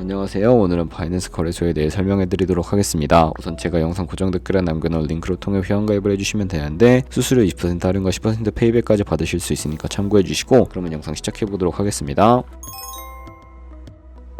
안녕하세요. 오늘은 바이낸스 거래소에 대해 설명해 드리도록 하겠습니다. 우선 제가 영상 고정 댓글에 남겨놓은 링크로 통해 회원가입을 해주시면 되는데 수수료 20% 할인과 10% 페이백까지 받으실 수 있으니까 참고해 주시고, 그러면 영상 시작해 보도록 하겠습니다.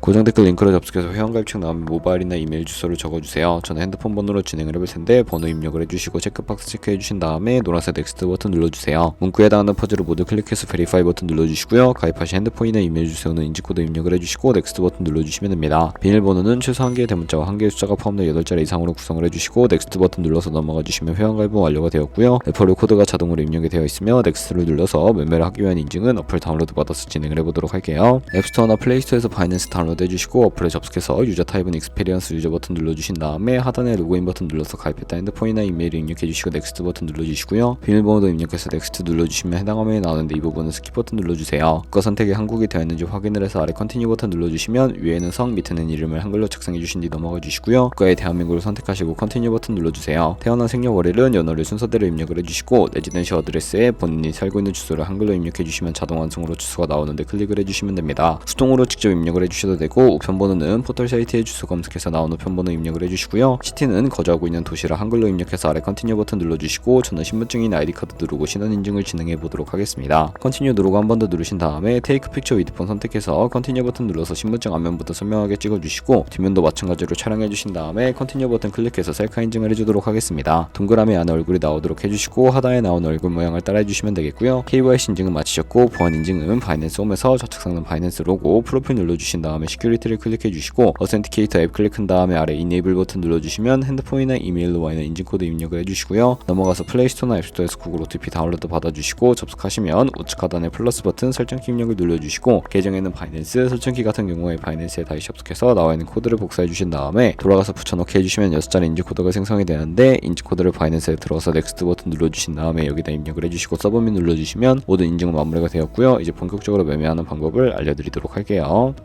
고정 댓글 링크로 접속해서 회원가입 층 나오면 모바일이나 이메일 주소를 적어주세요. 저는 핸드폰 번호로 진행을 해볼 텐데 번호 입력을 해주시고 체크박스 체크해주신 다음에 노란색 넥스트 버튼 눌러주세요. 문구에 해당하는 퍼즐을 모두 클릭해서 베리파이 버튼 눌러주시고요. 가입하신 핸드폰이나 이메일 주소는 인증코드 입력을 해주시고 넥스트 버튼 눌러주시면 됩니다. 비밀번호는 최소 1개의 대문자와 1개의 숫자가 포함된 8자리 이상으로 구성을 해주시고 넥스트 버튼 눌러서 넘어가 주시면 회원가입은 완료가 되었고요. 레퍼럴 코드가 자동으로 입력이 되어 있으며 넥스트를 눌러서 매매를 하기 위한 인증은 어플 다운로드 받아서 진행을 해보도록 할게요. 앱스토어나 플레이스토어에서 바이낸스 다운로드 해주시고 어플에 접속해서 유저 타입은 익스페리언스 유저 버튼 눌러주신 다음에 하단에 로그인 버튼 눌러서 가입했다 핸드폰이나 이메일을 입력해주시고 넥스트 버튼 눌러주시고요. 비밀번호도 입력해서 넥스트 눌러주시면 해당 화면이 나오는데 이 부분은 스킵 버튼 눌러주세요. 국가 선택이 한국이 되어 있는지 확인을 해서 아래 컨티뉴 버튼 눌러주시면 위에는 성, 밑에는 이름을 한글로 작성해주신 뒤 넘어가 주시고요. 국가의 대한민국을 선택하시고 컨티뉴 버튼 눌러주세요. 태어난 생년월일은 연월일 순서대로 입력을 해주시고 레지던시 어드레스에 본인이 살고 있는 주소를 한글로 입력해주시면 자동 완성으로 주소가 나오는데 클릭을 해주시면 됩니다. 수동으로 직접 입력을 해주셔도 되고, 우편번호는 포털 사이트의 주소 검색해서 나온 우편번호 입력을 해주시고요. 시티는 거주하고 있는 도시를 한글로 입력해서 아래 컨티뉴 버튼 눌러주시고, 저는 신분증인 아이디카드 누르고 신원 인증을 진행해 보도록 하겠습니다. 컨티뉴 누르고 한 번 더 누르신 다음에 테이크 픽처 위드 폰 선택해서 컨티뉴 버튼 눌러서 신분증 앞면부터 선명하게 찍어주시고, 뒷면도 마찬가지로 촬영해 주신 다음에 컨티뉴 버튼 클릭해서 셀카 인증을 해주도록 하겠습니다. 동그라미 안에 얼굴이 나오도록 해주시고 하단에 나온 얼굴 모양을 따라해 주시면 되겠고요. KYC 인증은 마치셨고 보안 인증은 바이낸스 홈에서 좌측 상단 바이낸스 로고 프로필 눌러주신 다음에 시큐리티를 클릭해 주시고 어센티케이터 앱 클릭한 다음에 아래 이네이블 버튼 눌러주시면 핸드폰이나 이메일로 와 있는 인증코드 입력을 해주시고요. 넘어가서 플레이스토어나 앱스토어에서 구글 OTP 다운로드 받아주시고 접속하시면 우측 하단에 플러스 버튼 설정키 입력을 눌러주시고, 계정에는 바이낸스, 설정키 같은 경우에 바이낸스에 다시 접속해서 나와 있는 코드를 복사해 주신 다음에 돌아가서 붙여넣기 해주시면 6자리 인증코드가 생성이 되는데, 인증코드를 바이낸스에 들어가서 넥스트 버튼 눌러주신 다음에 여기다 입력을 해주시고 서브밋 눌러주시면 모든 인증은 마무리가 되었고요. 이제 본격적으로 매매하는 방법을 알려드리도록 할게요.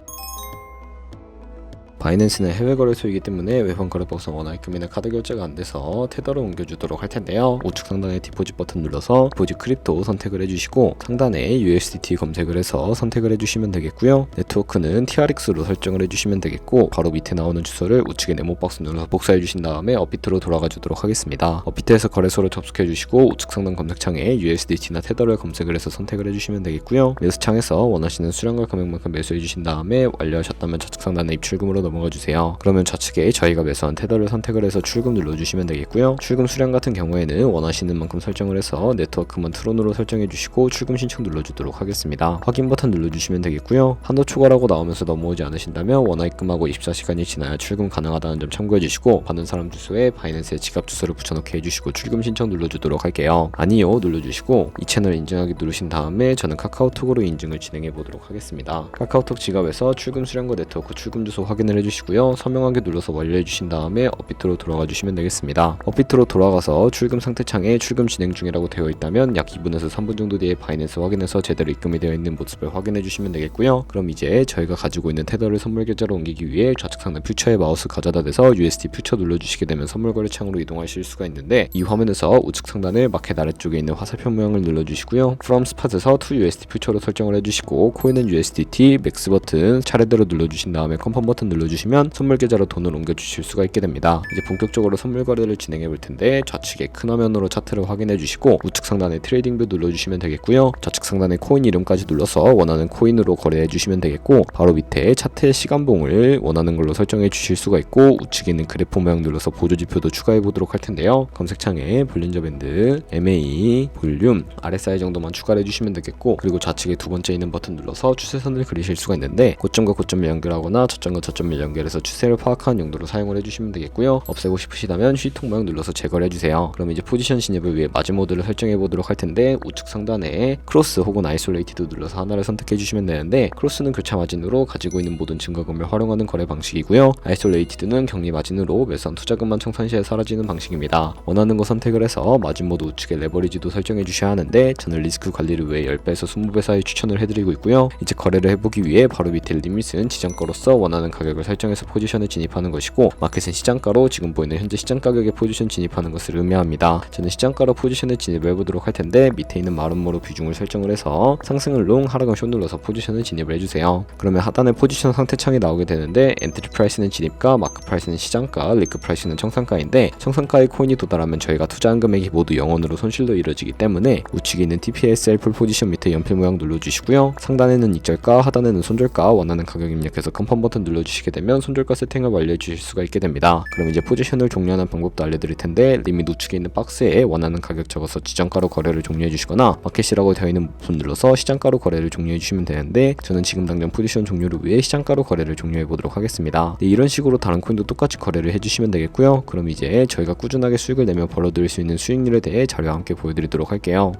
바이낸스는 해외 거래소이기 때문에 외환 거래법상 원화입금이나 카드 결제가 안 돼서 테더로 옮겨주도록 할 텐데요. 우측 상단에 디포짓 버튼 눌러서 디포짓 크립토 선택을 해주시고 상단에 USDT 검색을 해서 선택을 해주시면 되겠고요. 네트워크는 TRX로 설정을 해주시면 되겠고, 바로 밑에 나오는 주소를 우측에 네모박스 눌러서 복사해 주신 다음에 업비트로 돌아가 주도록 하겠습니다. 업비트에서 거래소로 접속해 주시고 우측 상단 검색창에 USDT나 테더를 검색을 해서 선택을 해주시면 되겠고요. 매수창에서 원하시는 수량과 금액만큼 매수해 주신 다음에 완료하셨다면 좌측 상단에 입출금으로 넘어가 주세요. 그러면 좌측에 저희가 매수한 테더를 선택을 해서 출금 눌러주시면 되겠고요. 출금 수량 같은 경우에는 원하시는 만큼 설정을 해서 네트워크만 트론으로 설정해 주시고 출금 신청 눌러주도록 하겠습니다. 확인 버튼 눌러주시면 되겠고요. 한도 초과라고 나오면서 넘어오지 않으신다면 원화 입금하고 24시간이 지나야 출금 가능하다는 점 참고해 주시고, 받는 사람 주소에 바이낸스의 지갑 주소를 붙여넣기 해주시고 출금 신청 눌러주도록 할게요. 아니요 눌러주시고 이 채널 인증하기 누르신 다음에 저는 카카오톡으로 인증을 진행해 보도록 하겠습니다. 카카오톡 지갑에서 출금 수량과 네트워크 출금 주소 확인을 해주시고요. 서명하기 눌러서 완료해 주신 다음에 업비트로 돌아가 주시면 되겠습니다. 업비트로 돌아가서 출금 상태 창에 출금 진행 중이라고 되어 있다면 약 2분에서 3분 정도 뒤에 바이낸스 확인해서 제대로 입금이 되어 있는 모습을 확인해 주시면 되겠고요. 그럼 이제 저희가 가지고 있는 테더를 선물 계좌로 옮기기 위해 좌측 상단 퓨처에 마우스 가져다 대서 USD 퓨처 눌러주시게 되면 선물 거래 창으로 이동하실 수가 있는데, 이 화면에서 우측 상단을 마켓 아래쪽에 있는 화살표 모양을 눌러주시고요. From Spot에서 to USD 퓨처로 설정을 해주시고 코인은 USDT, 맥스 버튼 차례대로 눌러주신 다음에 컨펌 버튼 눌러주시면 선물 계좌로 돈을 옮겨주실 수가 있게 됩니다. 이제 본격적으로 선물 거래를 진행해 볼 텐데, 좌측에 큰 화면으로 차트를 확인해 주시고 우측 상단에 트레이딩 뷰 눌러주시면 되겠고요. 좌측 상단에 코인 이름까지 눌러서 원하는 코인으로 거래해 주시면 되겠고, 바로 밑에 차트의 시간봉을 원하는 걸로 설정해 주실 수가 있고, 우측에 있는 그래프 모양 눌러서 보조지표도 추가해 보도록 할 텐데요. 검색창에 볼린저 밴드, MA, 볼륨, RSI 정도만 추가해 주시면 되겠고, 그리고 좌측에 두 번째 있는 버튼 눌러서 추세선을 그리실 수가 있는데, 고점과 고점을 연결하거나 저점과 저점을 연결해서 추세를 파악하는 용도로 사용을 해주시면 되겠고요. 없애고 싶으시다면 쉬통 모양 눌러서 제거를 해주세요. 그럼 이제 포지션 진입을 위해 마진 모드를 설정해 보도록 할 텐데, 우측 상단에 크로스 혹은 아이솔레이티드 눌러서 하나를 선택해 주시면 되는데, 크로스는 교차 마진으로 가지고 있는 모든 증거금을 활용하는 거래 방식이고요. 아이솔레이티드는 격리 마진으로 매수한 투자금만 청산 시에 사라지는 방식입니다. 원하는 거 선택을 해서 마진 모드 우측에 레버리지도 설정해 주셔야 하는데, 저는 리스크 관리를 위해 10배에서 20배 사이 추천을 해드리고 있고요. 이제 거래를 해보기 위해 바로 밑에 리밋은 지정가로서 원하는 가격을 설정해서 포지션을 진입하는 것이고, 마켓은 시장가로 지금 보이는 현재 시장 가격에 포지션 진입하는 것을 의미합니다. 저는 시장가로 포지션을 진입해 보도록 할 텐데, 밑에 있는 마름모로 비중을 설정을 해서 상승을 롱, 하락은 숏 눌러서 포지션을 진입을 해주세요. 그러면 하단에 포지션 상태창이 나오게 되는데, 엔트리 프라이스는 진입가, 마크 프라이스는 시장가, 리크 프라이스는 청산가인데, 청산가의 코인이 도달하면 저희가 투자한 금액이 모두 0원으로 손실로 이루어지기 때문에 우측에 있는 TPSL 풀 포지션 밑에 연필 모양 눌러주시고요. 상단에는 익절가, 하단에는 손절가, 원하는 가격 입력해서 컨펌 버튼 눌러주시게 되면 손절가 세팅을 완료해 주실 수가 있게 됩니다. 그럼 이제 포지션을 종료하는 방법도 알려드릴 텐데, 리밋 우측에 있는 박스에 원하는 가격 적어서 지정가로 거래를 종료해 주시거나, 마켓이라고 되어 있는 부분 눌러서 시장가로 거래를 종료해 주시면 되는데, 저는 지금 당장 포지션 종료를 위해 시장가로 거래를 종료해 보도록 하겠습니다. 네, 이런 식으로 다른 코인도 똑같이 거래를 해주시면 되겠고요. 그럼 이제 저희가 꾸준하게 수익을 내며 벌어들일 수 있는 수익률에 대해 자료와 함께 보여드리도록 할게요.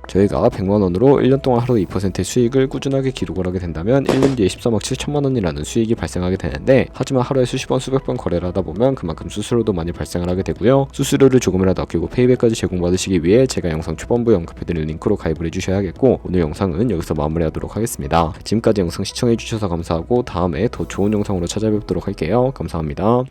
저희가 100만원으로 1년 동안 하루 2%의 수익을 꾸준하게 기록을 하게 된다면 1년 뒤에 13억 7천만원이라는 수익이 발생하게 되는데, 하지만 하루에 수십 번 수백 번 거래를 하다 보면 그만큼 수수료도 많이 발생을 하게 되고요. 수수료를 조금이라도 아끼고 페이백까지 제공받으시기 위해 제가 영상 초반부에 언급해드린 링크로 가입을 해주셔야겠고, 오늘 영상은 여기서 마무리하도록 하겠습니다. 지금까지 영상 시청해주셔서 감사하고, 다음에 더 좋은 영상으로 찾아뵙도록 할게요. 감사합니다.